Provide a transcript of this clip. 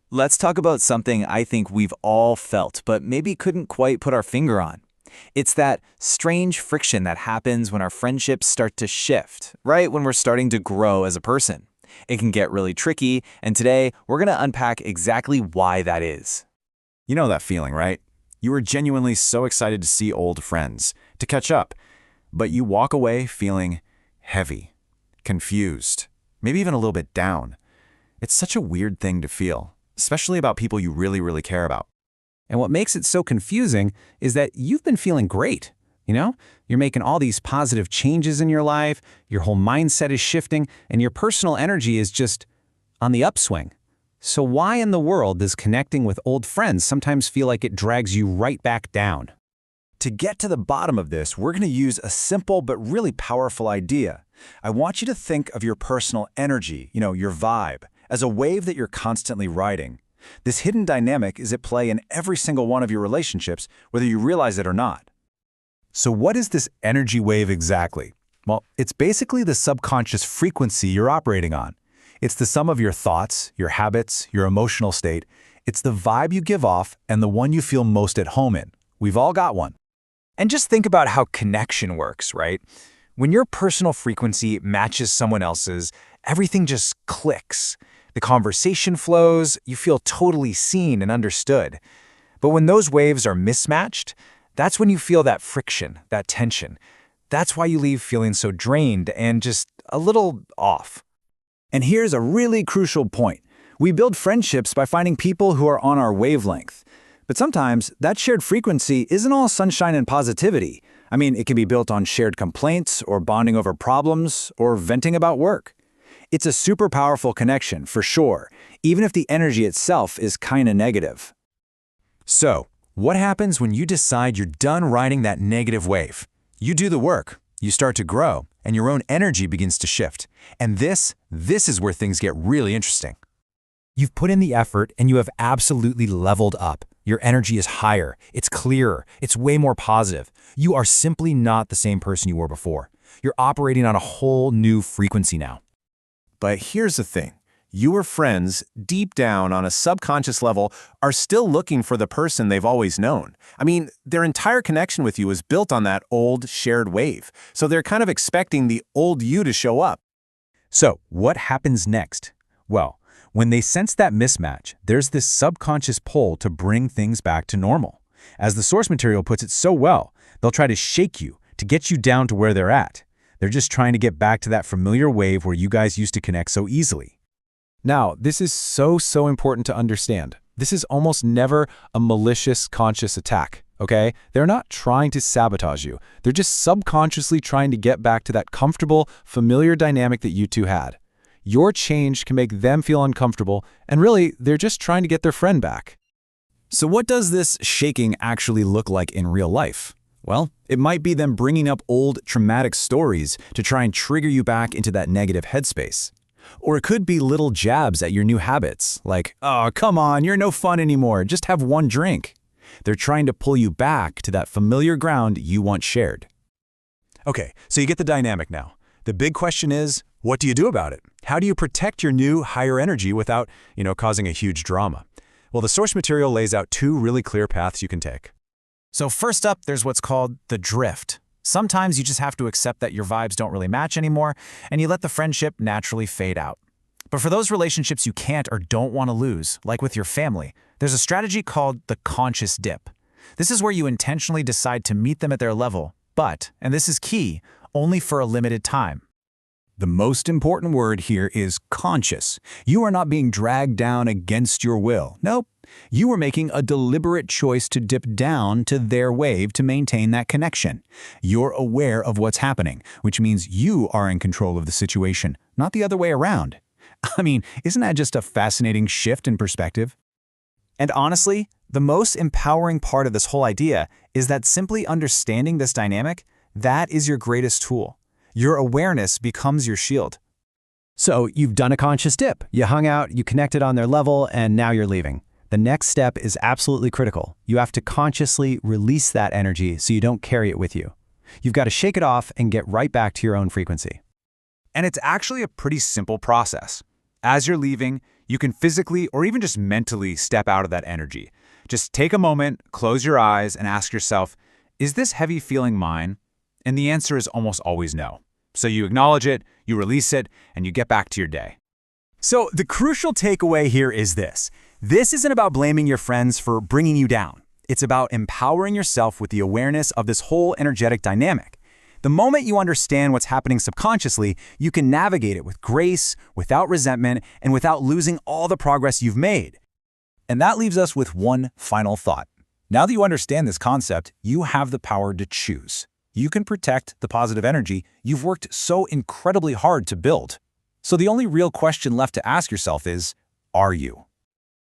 Let's talk about something I think we've all felt, but maybe couldn't quite put our finger on. It's that strange friction that happens when our friendships start to shift, right when we're starting to grow as a person. It can get really tricky, and today we're going to unpack exactly why that is. You know that feeling, right? You were genuinely so excited to see old friends, to catch up, but you walk away feeling heavy, confused, maybe even a little bit down. It's such a weird thing to feel, especially about people you really care about. And what makes it so confusing is that you've been feeling great. You're making all these positive changes in your life, your whole mindset is shifting, and your personal energy is just on the upswing. So why in the world does connecting with old friends sometimes feel like it drags you right back down? To get to the bottom of this, we're going to use a simple but really powerful idea. I want you to think of your personal energy, your vibe, as a wave that you're constantly riding. This hidden dynamic is at play in every single one of your relationships, whether you realize it or not. So what is this energy wave exactly? Well, it's basically the subconscious frequency you're operating on. It's the sum of your thoughts, your habits, your emotional state. It's the vibe you give off and the one you feel most at home in. We've all got one. And just think about how connection works, right? When your personal frequency matches someone else's, everything just clicks. The conversation flows, you feel totally seen and understood. But when those waves are mismatched, that's when you feel that friction, that tension. That's why you leave feeling so drained and just a little off. And here's a really crucial point. We build friendships by finding people who are on our wavelength. But sometimes that shared frequency isn't all sunshine and positivity. It can be built on shared complaints or bonding over problems or venting about work. It's a super powerful connection, for sure, even if the energy itself is kinda negative. So, what happens when you decide you're done riding that negative wave? You do the work, you start to grow, and your own energy begins to shift. And this is where things get really interesting. You've put in the effort and you have absolutely leveled up. Your energy is higher, it's clearer, it's way more positive. You are simply not the same person you were before. You're operating on a whole new frequency now. But here's the thing. Your friends, deep down on a subconscious level, are still looking for the person they've always known. Their entire connection with you is built on that old shared wave. So they're kind of expecting the old you to show up. So, what happens next? Well, when they sense that mismatch, there's this subconscious pull to bring things back to normal. As the source material puts it so well, they'll try to shake you, to get you down to where they're at. They're just trying to get back to that familiar wave where you guys used to connect so easily. Now, this is so important to understand. This is almost never a malicious, conscious attack, okay? They're not trying to sabotage you. They're just subconsciously trying to get back to that comfortable, familiar dynamic that you two had. Your change can make them feel uncomfortable, and really, they're just trying to get their friend back. So what does this shaking actually look like in real life? Well, it might be them bringing up old traumatic stories to try and trigger you back into that negative headspace. Or it could be little jabs at your new habits, like, "Oh, come on, you're no fun anymore, just have one drink." They're trying to pull you back to that familiar ground you once shared. Okay, so you get the dynamic now. The big question is, what do you do about it? How do you protect your new, higher energy without, causing a huge drama? Well, the source material lays out two really clear paths you can take. So first up, there's what's called the drift. Sometimes you just have to accept that your vibes don't really match anymore, and you let the friendship naturally fade out. But for those relationships you can't or don't want to lose, like with your family, there's a strategy called the conscious dip. This is where you intentionally decide to meet them at their level, but, and this is key, only for a limited time. The most important word here is conscious. You are not being dragged down against your will. Nope. You are making a deliberate choice to dip down to their wave to maintain that connection. You're aware of what's happening, which means you are in control of the situation, not the other way around. Isn't that just a fascinating shift in perspective? And honestly, the most empowering part of this whole idea is that simply understanding this dynamic, that is your greatest tool. Your awareness becomes your shield. So you've done a conscious dip. You hung out, you connected on their level, and now you're leaving. The next step is absolutely critical. You have to consciously release that energy so you don't carry it with you. You've got to shake it off and get right back to your own frequency. And it's actually a pretty simple process. As you're leaving, You can physically or even just mentally step out of that energy. Just take a moment, close your eyes, and ask yourself, is this heavy feeling mine? And the answer is almost always no. So you acknowledge it, you release it, and you get back to your day. So the crucial takeaway here is this. This isn't about blaming your friends for bringing you down. It's about empowering yourself with the awareness of this whole energetic dynamic. The moment you understand what's happening subconsciously, you can navigate it with grace, without resentment, and without losing all the progress you've made. And that leaves us with one final thought. Now that you understand this concept, you have the power to choose. You can protect the positive energy you've worked so incredibly hard to build. So the only real question left to ask yourself is, are you?